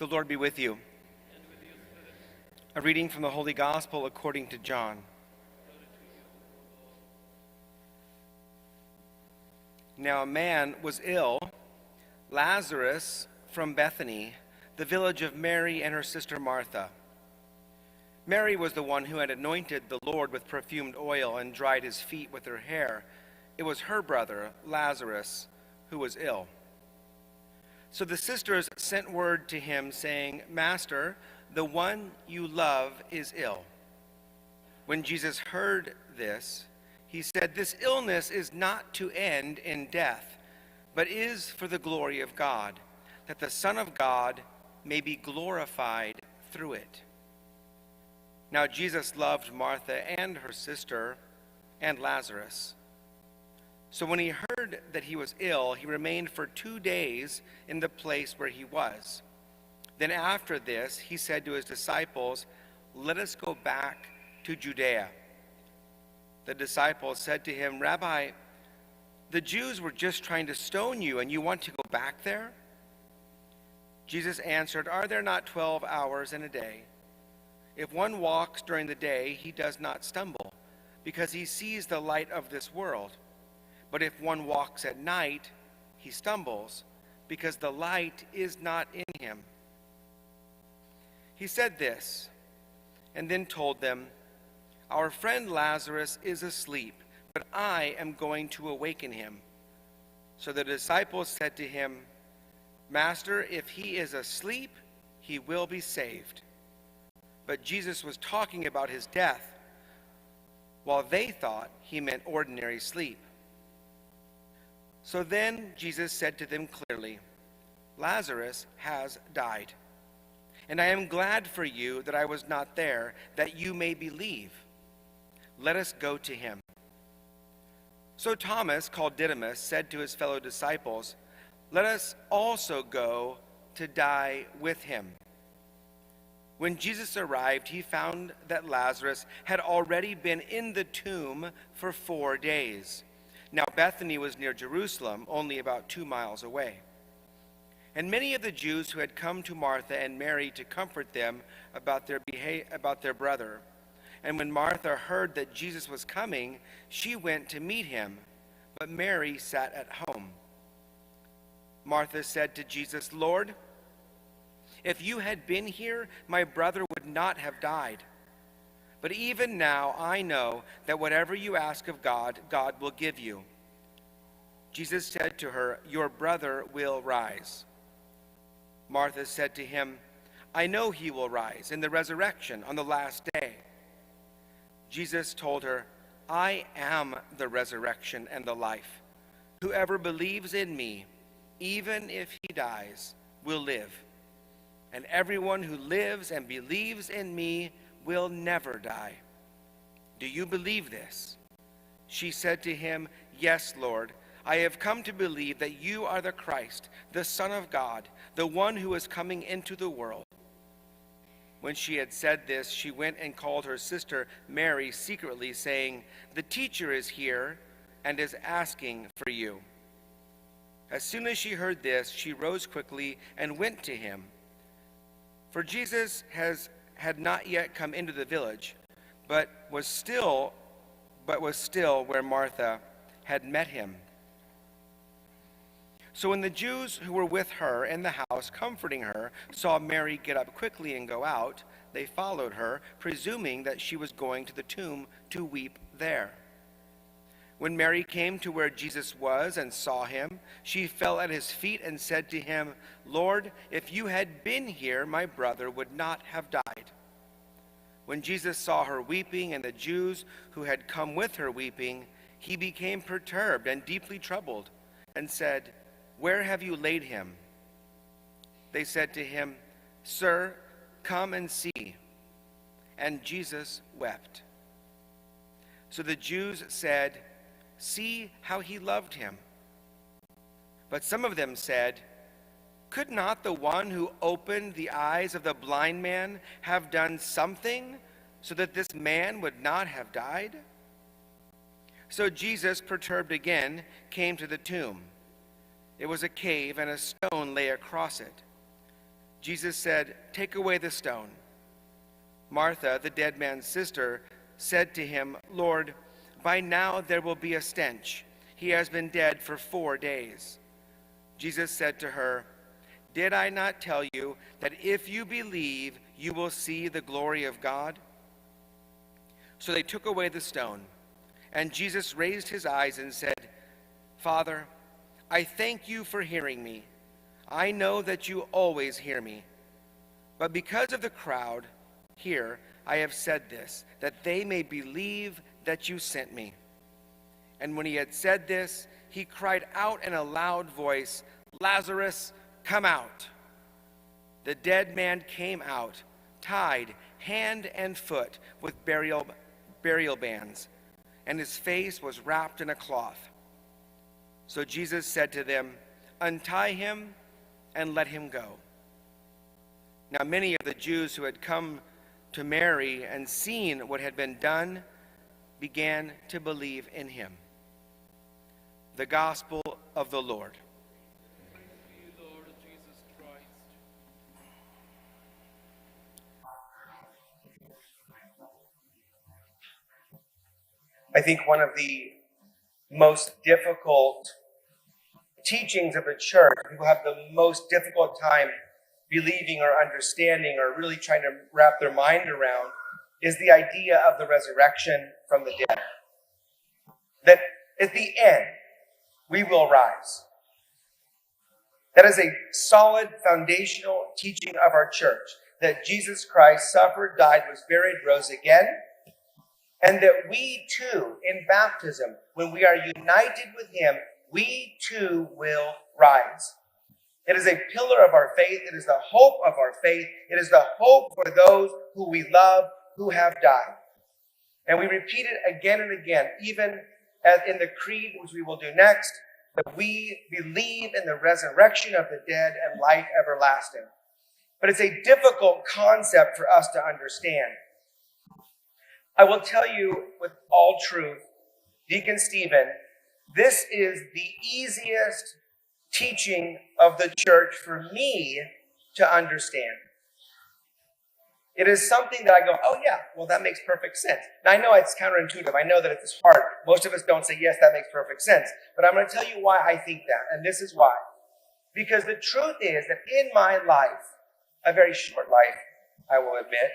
The Lord be with you. A reading from the Holy Gospel according to John. Now a man was ill, Lazarus from Bethany, the village of Mary and her sister Martha. Mary was the one who had anointed the Lord with perfumed oil and dried his feet with her hair. It was her brother, Lazarus, who was ill. So the sisters sent word to him, saying, "Master, the one you love is ill." When Jesus heard this, he said, "This illness is not to end in death, but is for the glory of God, that the Son of God may be glorified through it." Now Jesus loved Martha and her sister and Lazarus. So when he heard that he was ill, he remained for 2 days in the place where he was. Then after this, he said to his disciples, "Let us go back to Judea." The disciples said to him, "Rabbi, the Jews were just trying to stone you, and you want to go back there?" Jesus answered, "Are there not 12 hours in a day? If one walks during the day, he does not stumble, because he sees the light of this world. But if one walks at night, he stumbles, because the light is not in him." He said this, and then told them, "Our friend Lazarus is asleep, but I am going to awaken him." So the disciples said to him, "Master, if he is asleep, he will be saved." But Jesus was talking about his death, while they thought he meant ordinary sleep. So then Jesus said to them clearly, "Lazarus has died. And I am glad for you that I was not there, that you may believe. Let us go to him." So Thomas, called Didymus, said to his fellow disciples, "Let us also go to die with him." When Jesus arrived, he found that Lazarus had already been in the tomb for 4 days. Now Bethany was near Jerusalem, only about 2 miles away. And many of the Jews who had come to Martha and Mary to comfort them about their brother. And when Martha heard that Jesus was coming, she went to meet him, but Mary sat at home. Martha said to Jesus, "Lord, if you had been here, my brother would not have died. But even now I know that whatever you ask of God, God will give you." Jesus said to her, "Your brother will rise." Martha said to him, "I know he will rise in the resurrection on the last day." Jesus told her, "I am the resurrection and the life. Whoever believes in me, even if he dies, will live. And everyone who lives and believes in me will never die. Do you believe this?" She said to him, "Yes, Lord. I have come to believe that you are the Christ, the Son of God, the one who is coming into the world." When she had said this, she went and called her sister Mary secretly, saying, "The teacher is here and is asking for you." As soon as she heard this, she rose quickly and went to him. For Jesus had not yet come into the village, but was still where Martha had met him. So when the Jews who were with her in the house comforting her saw Mary get up quickly and go out, they followed her, presuming that she was going to the tomb to weep there. When Mary came to where Jesus was and saw him, she fell at his feet and said to him, "Lord, if you had been here, my brother would not have died." When Jesus saw her weeping and the Jews who had come with her weeping, he became perturbed and deeply troubled and said, "Where have you laid him?" They said to him, "Sir, come and see." And Jesus wept. So the Jews said, "See how he loved him." But some of them said, "Could not the one who opened the eyes of the blind man have done something so that this man would not have died?" So Jesus, perturbed again, came to the tomb. It was a cave, and a stone lay across it. Jesus said, "Take away the stone." Martha, the dead man's sister, said to him, "Lord, by now there will be a stench. He has been dead for 4 days." Jesus said to her, "Did I not tell you that if you believe, you will see the glory of God?" So they took away the stone, and Jesus raised his eyes and said, "Father, I thank you for hearing me. I know that you always hear me. But because of the crowd here, I have said this, that they may believe that you sent me." And when he had said this, he cried out in a loud voice, "Lazarus, come out." The dead man came out, tied hand and foot with burial bands, and his face was wrapped in a cloth. So Jesus said to them, "Untie him and let him go." Now many of the Jews who had come to Mary and seen what had been done began to believe in him. The Gospel of the Lord. Thanks to you, Lord Jesus Christ. I think one of the most difficult teachings of the church, people have the most difficult time believing or understanding or really trying to wrap their mind around, is the idea of the resurrection from the dead. That at the end, we will rise. That is a solid foundational teaching of our church, that Jesus Christ suffered, died, was buried, rose again, and that we too, in baptism, when we are united with him, we too will rise. It is a pillar of our faith. It is the hope of our faith. It is the hope for those who we love, who have died. And we repeat it again and again, even as in the creed, which we will do next, that we believe in the resurrection of the dead and life everlasting. But it's a difficult concept for us to understand. I will tell you with all truth, Deacon Stephen, this is the easiest teaching of the church for me to understand. It is something that I go, oh yeah, well that makes perfect sense. Now I know it's counterintuitive. I know that it's hard. Most of us don't say, yes, that makes perfect sense. But I'm going to tell you why I think that. And this is why. Because the truth is that in my life, a very short life, I will admit,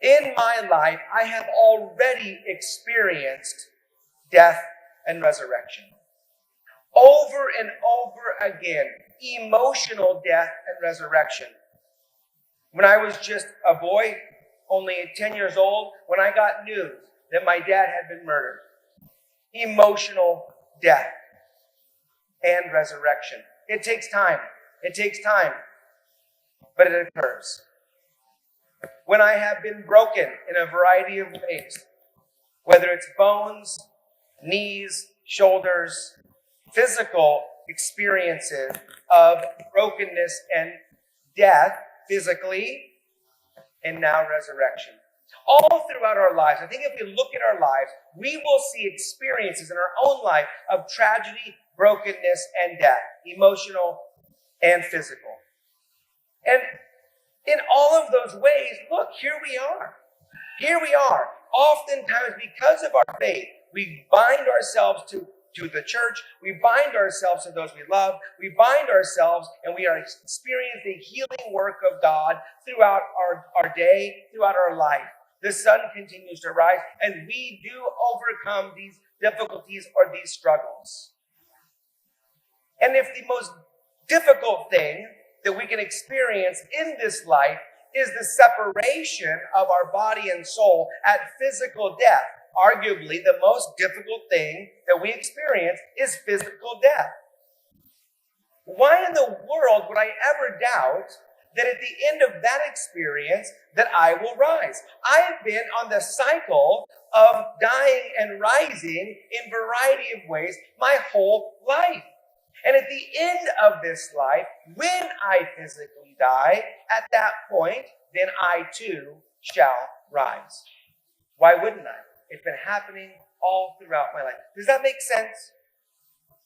in my life, I have already experienced death and resurrection. Over and over again, emotional death and resurrection. When I was just a boy, only 10 years old, when I got news that my dad had been murdered. Emotional death and resurrection. It takes time. It takes time. But it occurs. When I have been broken in a variety of ways, whether it's bones, knees, shoulders, physical experiences of brokenness and death, physically, and now resurrection. All throughout our lives, I think if we look at our lives, we will see experiences in our own life of tragedy, brokenness, and death, emotional and physical. And in all of those ways, look, here we are. Here we are. Oftentimes, because of our faith, we bind ourselves to the church. We bind ourselves to those we love. We bind ourselves, and we are experiencing the healing work of God throughout our day, throughout our life. The sun continues to rise, and we do overcome these difficulties or these struggles. And if the most difficult thing that we can experience in this life is the separation of our body and soul at physical death, arguably the most difficult thing that we experience is physical death. Why in the world would I ever doubt that at the end of that experience that I will rise? I've been on the cycle of dying and rising in a variety of ways my whole life. And at the end of this life, when I physically die, at that point, then I too shall rise. Why wouldn't I? It's been happening all throughout my life. Does that make sense?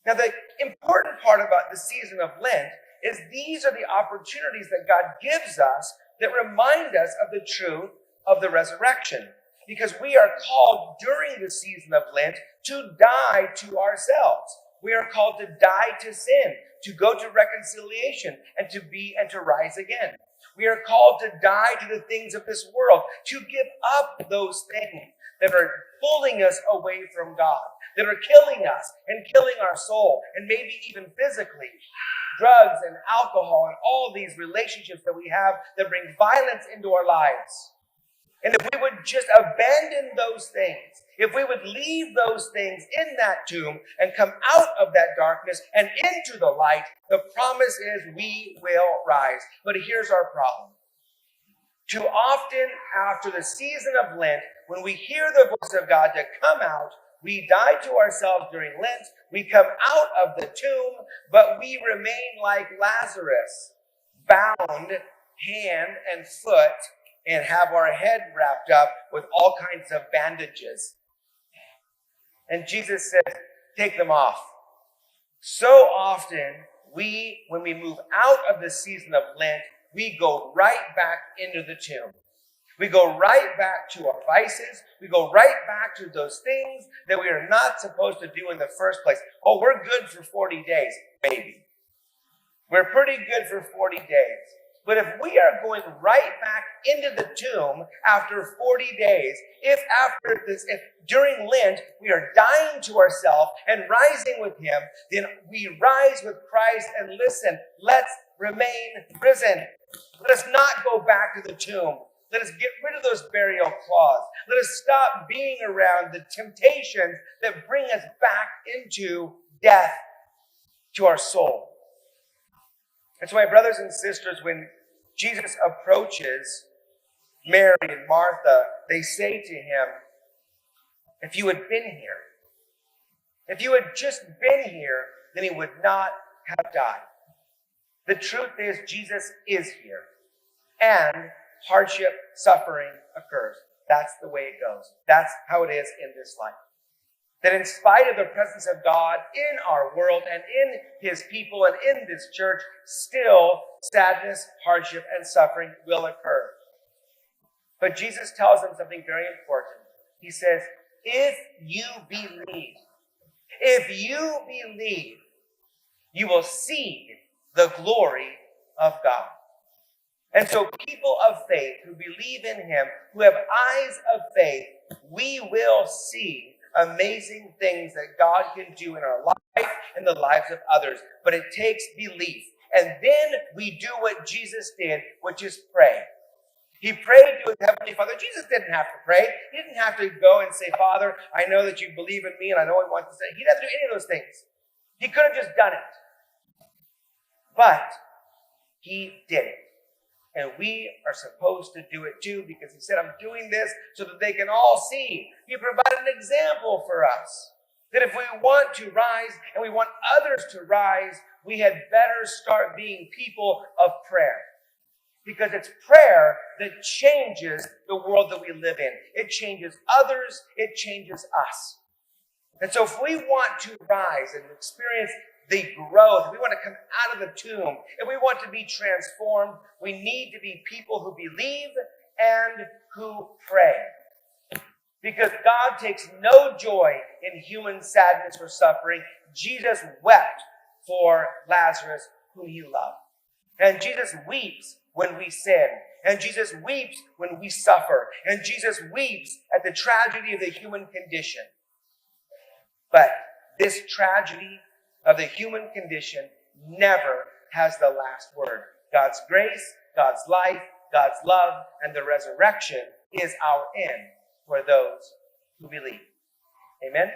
Now, the important part about the season of Lent is these are the opportunities that God gives us that remind us of the truth of the resurrection. Because we are called during the season of Lent to die to ourselves. We are called to die to sin, to go to reconciliation, and to rise again. We are called to die to the things of this world, to give up those things that are pulling us away from God, that are killing us and killing our soul, and maybe even physically. Drugs and alcohol and all these relationships that we have that bring violence into our lives. And if we would just abandon those things, if we would leave those things in that tomb and come out of that darkness and into the light, the promise is we will rise. But here's our problem. Too often after the season of Lent, when we hear the voice of God to come out, we die to ourselves during Lent, we come out of the tomb, but we remain like Lazarus, bound hand and foot, and have our head wrapped up with all kinds of bandages. And Jesus says, take them off. So often, when we move out of the season of Lent, we go right back into the tomb. We go right back to our vices. We go right back to those things that we are not supposed to do in the first place. Oh, we're good for 40 days. Maybe. We're pretty good for 40 days. But if we are going right back into the tomb after 40 days, if during Lent we are dying to ourselves and rising with him, then we rise with Christ. And listen, let's remain risen. Let us not go back to the tomb. Let us get rid of those burial cloths. Let us stop being around the temptations that bring us back into death to our soul. And so, my brothers and sisters, when Jesus approaches Mary and Martha, they say to him, if you had been here, if you had just been here, then he would not have died. The truth is, Jesus is here. And hardship, suffering occurs. That's the way it goes. That's how it is in this life. That in spite of the presence of God in our world and in his people and in this church, still sadness, hardship, and suffering will occur. But Jesus tells them something very important. He says, if you believe, you will see the glory of God. And so people of faith who believe in him, who have eyes of faith, we will see amazing things that God can do in our life and the lives of others. But it takes belief. And then we do what Jesus did, which is pray. He prayed to his Heavenly Father. Jesus didn't have to pray. He didn't have to go and say, Father, I know that you believe in me and I know I want to say. He didn't have to do any of those things. He could have just done it. But he did it. And we are supposed to do it too, because he said, I'm doing this so that they can all see. He provided an example for us. That if we want to rise and we want others to rise, we had better start being people of prayer. Because it's prayer that changes the world that we live in. It changes others. It changes us. And so if we want to rise and experience the growth, if we want to come out of the tomb, if we want to be transformed, we need to be people who believe and who pray. Because God takes no joy in human sadness or suffering. Jesus wept for Lazarus, whom he loved. And Jesus weeps when we sin. And Jesus weeps when we suffer. And Jesus weeps at the tragedy of the human condition. But this tragedy of the human condition never has the last word. God's grace, God's life, God's love, and the resurrection is our end for those who believe. Amen?